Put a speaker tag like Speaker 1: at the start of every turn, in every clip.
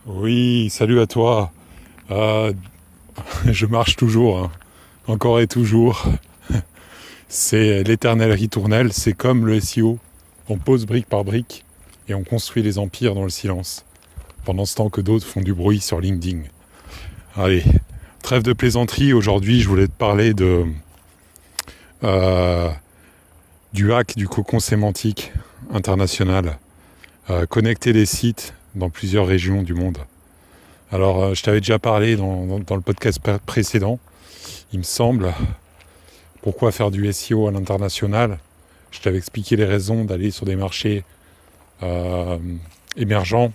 Speaker 1: Oui, salut à toi. Euh, je marche toujours, hein. Encore et toujours. C'est l'éternel ritournelle, c'est comme le SEO. On pose brique par brique et on construit les empires dans le silence, pendant ce temps que d'autres font du bruit sur LinkedIn. Allez, trêve de plaisanterie, aujourd'hui je voulais te parler euh, du hack du cocon sémantique international. Connecter les sites dans plusieurs régions du monde. Alors, je t'avais déjà parlé dans le podcast précédent, il me semble, pourquoi faire du SEO à l'international. Je t'avais expliqué les raisons d'aller sur des marchés euh, émergents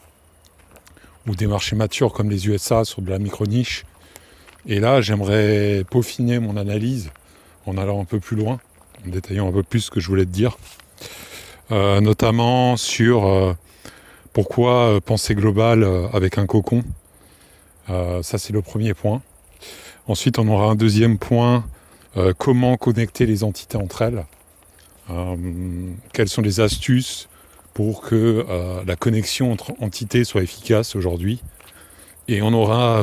Speaker 1: ou des marchés matures comme les USA sur de la micro-niche. Et là, j'aimerais peaufiner mon analyse en allant un peu plus loin, en détaillant un peu plus ce que je voulais te dire, notamment sur pourquoi penser global avec un cocon. Ça, c'est le premier point. Ensuite, on aura un deuxième point, comment connecter les entités entre elles. Quelles sont les astuces pour que la connexion entre entités soit efficace aujourd'hui. Et on aura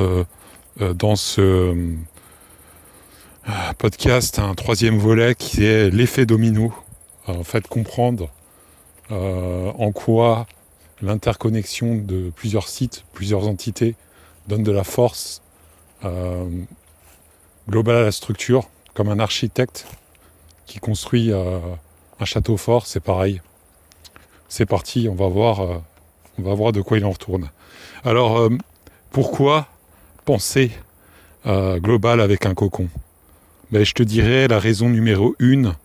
Speaker 1: dans ce podcast un troisième volet qui est l'effet domino. En fait, comprendre en quoi l'interconnexion de plusieurs sites, plusieurs entités donne de la force globale à la structure, comme un architecte qui construit un château fort, c'est pareil. C'est parti, on va voir de quoi il en retourne. Alors, pourquoi penser global avec un cocon? Je te dirais la raison numéro 1,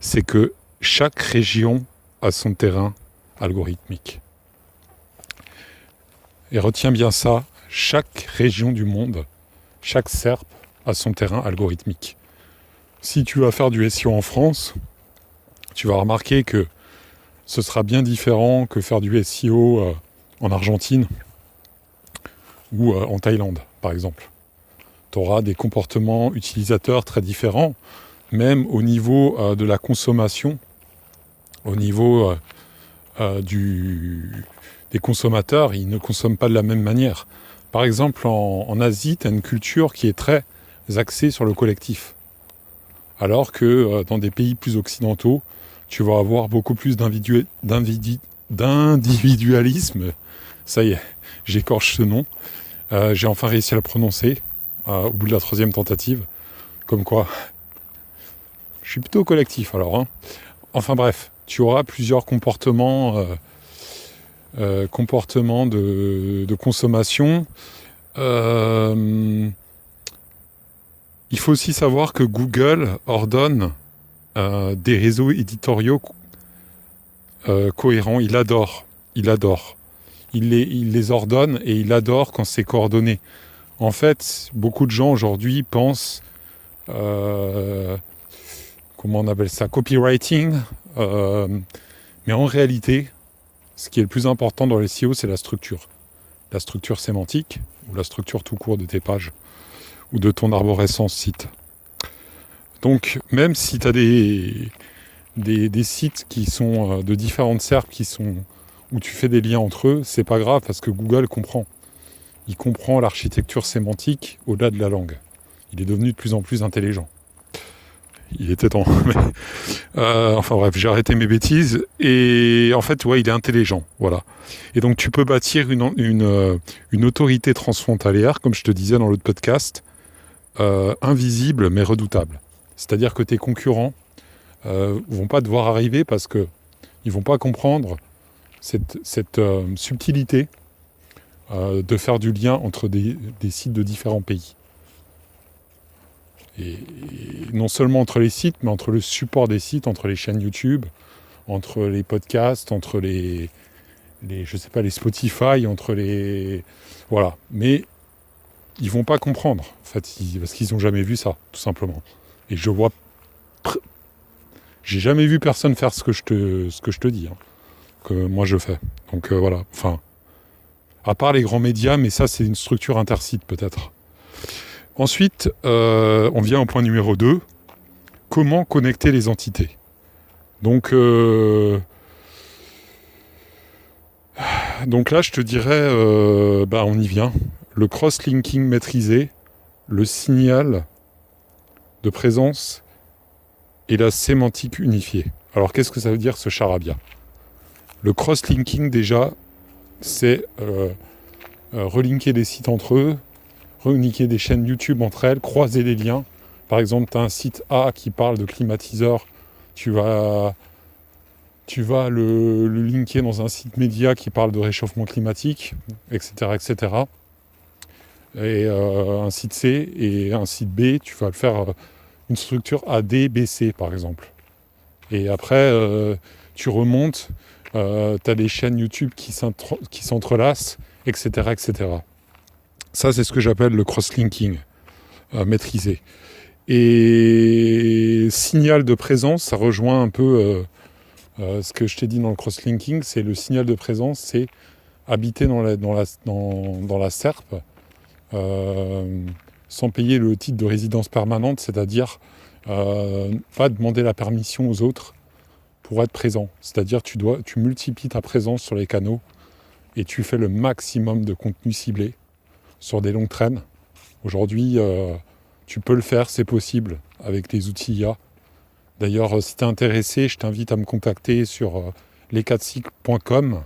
Speaker 1: c'est que chaque région a son terrain algorithmique. Et retiens bien ça, chaque région du monde, chaque SERP a son terrain algorithmique. Si tu vas faire du SEO en France, tu vas remarquer que ce sera bien différent que faire du SEO en Argentine ou en Thaïlande, par exemple. Tu auras des comportements utilisateurs très différents, même au niveau de la consommation, au niveau des consommateurs, ils ne consomment pas de la même manière. Par exemple, en Asie, tu as une culture qui est très axée sur le collectif. Alors que dans des pays plus occidentaux, tu vas avoir beaucoup plus d'individualisme. Ça y est, j'écorche ce nom. J'ai enfin réussi à le prononcer au bout de la 3e tentative. Comme quoi, je suis plutôt collectif alors. Hein. Enfin bref, tu auras plusieurs comportements de consommation. Il faut aussi savoir que Google ordonne des réseaux éditoriaux cohérents. Il adore. Il les ordonne et il adore quand c'est coordonné. En fait, beaucoup de gens aujourd'hui pensent, comment on appelle ça, copywriting. Mais en réalité, ce qui est le plus important dans les SEO, c'est la structure. La structure sémantique, ou la structure tout court de tes pages, ou de ton arborescence site. Donc, même si tu as des sites qui sont de différentes SERP, où tu fais des liens entre eux, c'est pas grave, parce que Google comprend. Il comprend l'architecture sémantique au-delà de la langue. Il est devenu de plus en plus intelligent. Il était temps. Enfin bref, j'ai arrêté mes bêtises. Et en fait, ouais, il est intelligent. Voilà. Et donc, tu peux bâtir une autorité transfrontalière, comme je te disais dans l'autre podcast, invisible mais redoutable. C'est-à-dire que tes concurrents vont pas devoir arriver parce que ils vont pas comprendre cette subtilité de faire du lien entre des sites de différents pays. Et non seulement entre les sites, mais entre le support des sites, entre les chaînes YouTube, entre les podcasts, entre les Spotify, entre les... Voilà. Mais ils vont pas comprendre, en fait, parce qu'ils ont jamais vu ça, tout simplement. Et j'ai jamais vu personne faire ce que je te dis, hein, que moi je fais. Donc voilà. Enfin, à part les grands médias, mais ça c'est une structure intersite peut-être. Ensuite, on vient au point numéro 2. Comment connecter les entités? Donc, Donc là, je te dirais, on y vient. Le cross-linking maîtrisé, le signal de présence et la sémantique unifiée. Alors, qu'est-ce que ça veut dire, ce charabia? Le cross-linking, déjà, c'est relinker des sites entre eux, relinker des chaînes YouTube entre elles, croiser les liens. Par exemple, tu as un site A qui parle de climatiseur, tu vas le linker dans un site média qui parle de réchauffement climatique, etc. etc. Et un site C et un site B, tu vas le faire une structure ADBC par exemple. Et après, tu remontes, tu as des chaînes YouTube qui s'entrelacent, etc. etc. Ça, c'est ce que j'appelle le cross-linking maîtrisé. Et signal de présence, ça rejoint un peu ce que je t'ai dit dans le cross-linking, c'est le signal de présence, c'est habiter dans la SERP sans payer le titre de résidence permanente, c'est-à-dire pas demander la permission aux autres pour être présent. C'est-à-dire tu multiplies ta présence sur les canaux et tu fais le maximum de contenu ciblé sur des longues traînes. Aujourd'hui, tu peux le faire, c'est possible avec les outils IA. D'ailleurs, si tu es intéressé, je t'invite à me contacter sur lesquatrecycles.com.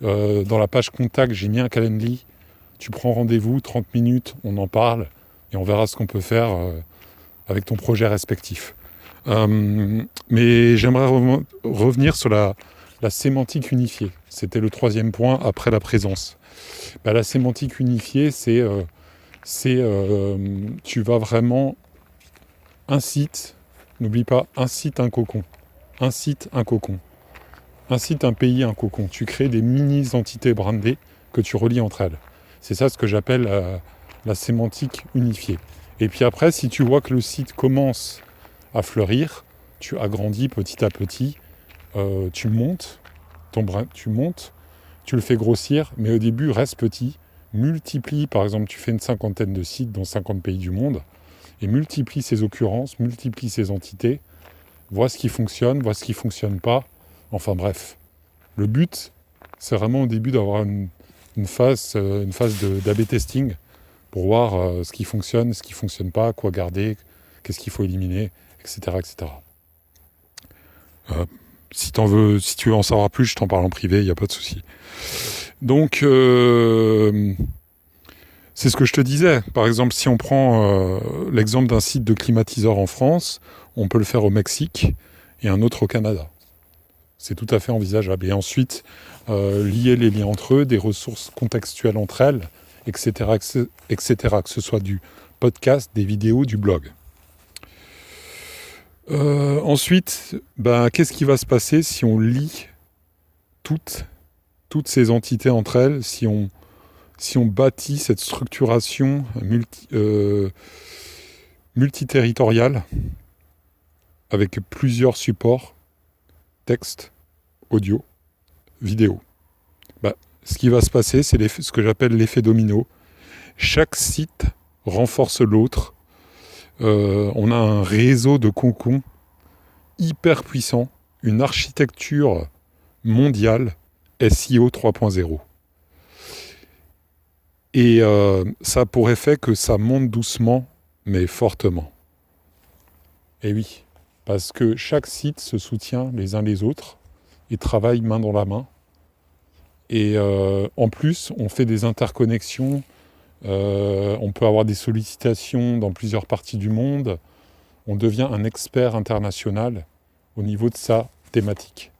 Speaker 1: Dans la page contact, j'ai mis un calendrier. Tu prends rendez-vous, 30 minutes, on en parle et on verra ce qu'on peut faire avec ton projet respectif. Mais j'aimerais revenir sur la sémantique unifiée. C'était le troisième point après la présence. La sémantique unifiée, c'est tu vas vraiment un site, n'oublie pas, un site, un cocon. Un site, un cocon. Un site, un pays, un cocon. Tu crées des mini-entités brandées que tu relis entre elles. C'est ça ce que j'appelle la sémantique unifiée. Et puis après, si tu vois que le site commence à fleurir, tu agrandis petit à petit, tu montes, tu le fais grossir, mais au début, reste petit, multiplie, par exemple, tu fais une 50aine de sites dans 50 pays du monde, et multiplie ces occurrences, multiplie ces entités, vois ce qui fonctionne, vois ce qui ne fonctionne pas, enfin bref. Le but, c'est vraiment au début d'avoir une phase d'A/B testing pour voir ce qui fonctionne, ce qui ne fonctionne pas, quoi garder, qu'est-ce qu'il faut éliminer, etc. etc. Si tu veux en savoir plus, je t'en parle en privé, il n'y a pas de souci. Donc, c'est ce que je te disais. Par exemple, si on prend l'exemple d'un site de climatiseur en France, on peut le faire au Mexique et un autre au Canada. C'est tout à fait envisageable. Et ensuite, lier les liens entre eux, des ressources contextuelles entre elles, etc., etc., que ce soit du podcast, des vidéos, du blog. Ensuite, qu'est-ce qui va se passer si on lie toutes ces entités entre elles, si on bâtit cette structuration multiterritoriale avec plusieurs supports, texte, audio, vidéo. Ce qui va se passer, c'est ce que j'appelle l'effet domino. Chaque site renforce l'autre. On a un réseau de cocons hyper puissant, une architecture mondiale SEO 3.0. Et ça a pour effet que ça monte doucement, mais fortement. Et oui, parce que chaque site se soutient les uns les autres et travaille main dans la main. Et en plus, on fait des interconnexions, on peut avoir des sollicitations dans plusieurs parties du monde. On devient un expert international au niveau de sa thématique.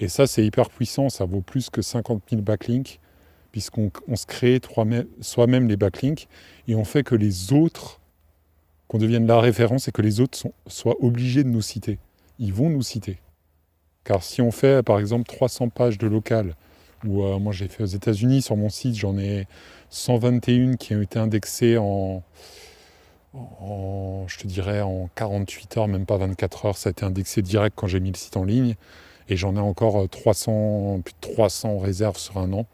Speaker 1: Et ça, c'est hyper puissant, ça vaut plus que 50 000 backlinks, puisqu'on se crée soi-même les backlinks, et on fait que les autres, qu'on devienne la référence, et que les autres soient obligés de nous citer. Ils vont nous citer. Car si on fait, par exemple, 300 pages de local, ou moi j'ai fait aux États-Unis, sur mon site, j'en ai 121 qui ont été indexées je te dirais en 48 heures, même pas 24 heures, ça a été indexé direct quand j'ai mis le site en ligne. Et j'en ai encore plus de 300 en réserve sur un an.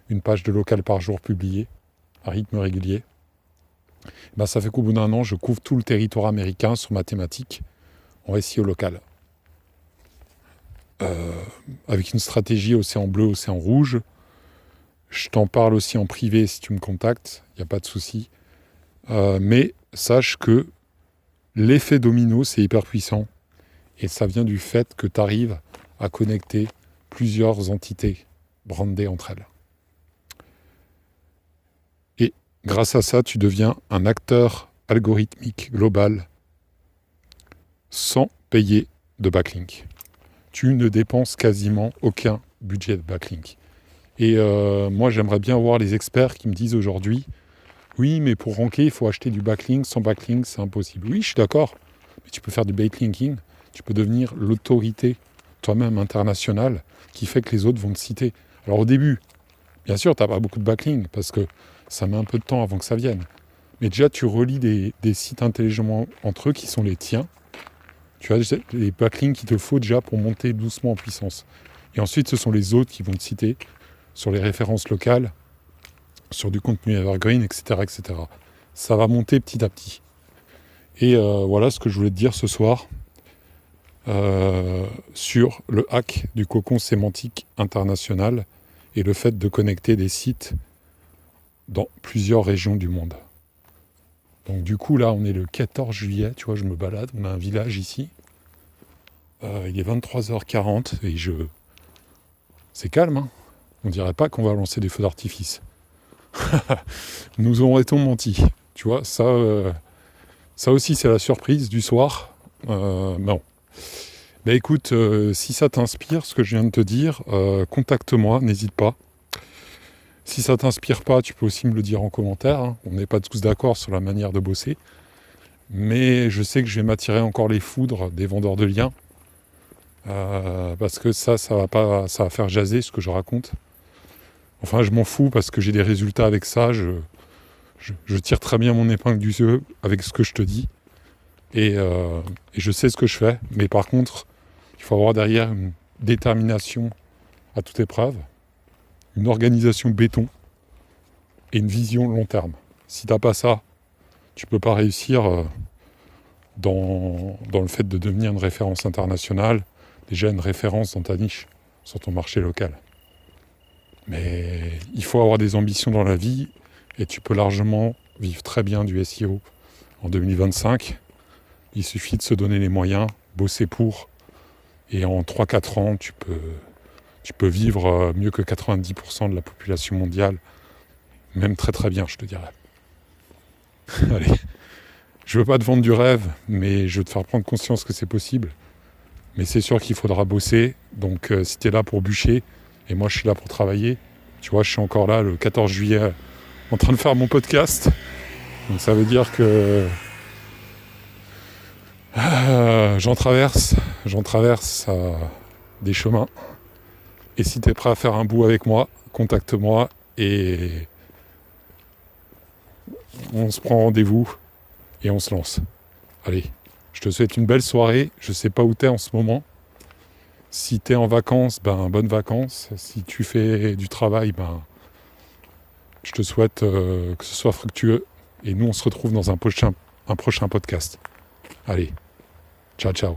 Speaker 1: Une page de local par jour publiée, à rythme régulier. Ça fait qu'au bout d'un an, je couvre tout le territoire américain sur ma thématique en SEO local. Avec une stratégie océan bleu, océan rouge. Je t'en parle aussi en privé si tu me contactes, il n'y a pas de souci. Mais sache que l'effet domino, c'est hyper puissant. Et ça vient du fait que tu arrives à connecter plusieurs entités brandées entre elles. Et grâce à ça, tu deviens un acteur algorithmique global sans payer de backlink. Tu ne dépenses quasiment aucun budget de backlink. Et moi, j'aimerais bien voir les experts qui me disent aujourd'hui « Oui, mais pour ranker, il faut acheter du backlink. Sans backlink, c'est impossible. » Oui, je suis d'accord. Mais tu peux faire du backlinking. Tu peux devenir l'autorité toi-même internationale qui fait que les autres vont te citer. Alors au début, bien sûr, tu n'as pas beaucoup de backlink parce que ça met un peu de temps avant que ça vienne. Mais déjà, tu relis des sites intelligemment entre eux qui sont les tiens. Tu as les backlinks qu'il te faut déjà pour monter doucement en puissance. Et ensuite, ce sont les autres qui vont te citer sur les références locales, sur du contenu evergreen, etc., etc. Ça va monter petit à petit. Et voilà ce que je voulais te dire ce soir sur le hack du cocon sémantique international et le fait de connecter des sites dans plusieurs régions du monde. Donc du coup, là, on est le 14 juillet, tu vois, je me balade, on a un village ici. Il est 23h40 et c'est calme, hein. On dirait pas qu'on va lancer des feux d'artifice. Nous aurait-on menti. Tu vois, ça aussi, c'est la surprise du soir. Non. Mais écoute, si ça t'inspire, ce que je viens de te dire, contacte-moi, n'hésite pas. Si ça t'inspire pas, tu peux aussi me le dire en commentaire. Hein. On n'est pas tous d'accord sur la manière de bosser. Mais je sais que je vais m'attirer encore les foudres des vendeurs de liens. Parce que ça va faire jaser ce que je raconte. Enfin, je m'en fous parce que j'ai des résultats avec ça. Je tire très bien mon épingle du jeu avec ce que je te dis. Et je sais ce que je fais. Mais par contre, il faut avoir derrière une détermination à toute épreuve, une organisation béton et une vision long terme. Si tu n'as pas ça, tu ne peux pas réussir dans le fait de devenir une référence internationale, déjà une référence dans ta niche, sur ton marché local. Mais il faut avoir des ambitions dans la vie et tu peux largement vivre très bien du SEO en 2025. Il suffit de se donner les moyens, bosser pour, et en 3-4 ans, tu peux vivre mieux que 90% de la population mondiale, même très très bien, je te dirais. Allez, je veux pas te vendre du rêve, mais je veux te faire prendre conscience que c'est possible. Mais c'est sûr qu'il faudra bosser, donc si tu es là pour bûcher, et moi je suis là pour travailler, tu vois, je suis encore là le 14 juillet en train de faire mon podcast, donc ça veut dire que j'en traverse des chemins, et si tu es prêt à faire un bout avec moi, contacte-moi, et on se prend rendez-vous, et on se lance. Allez, je te souhaite une belle soirée, je sais pas où tu es en ce moment. Si tu es en vacances, bonnes vacances. Si tu fais du travail, je te souhaite que ce soit fructueux. Et nous, on se retrouve dans un prochain podcast. Allez, ciao, ciao.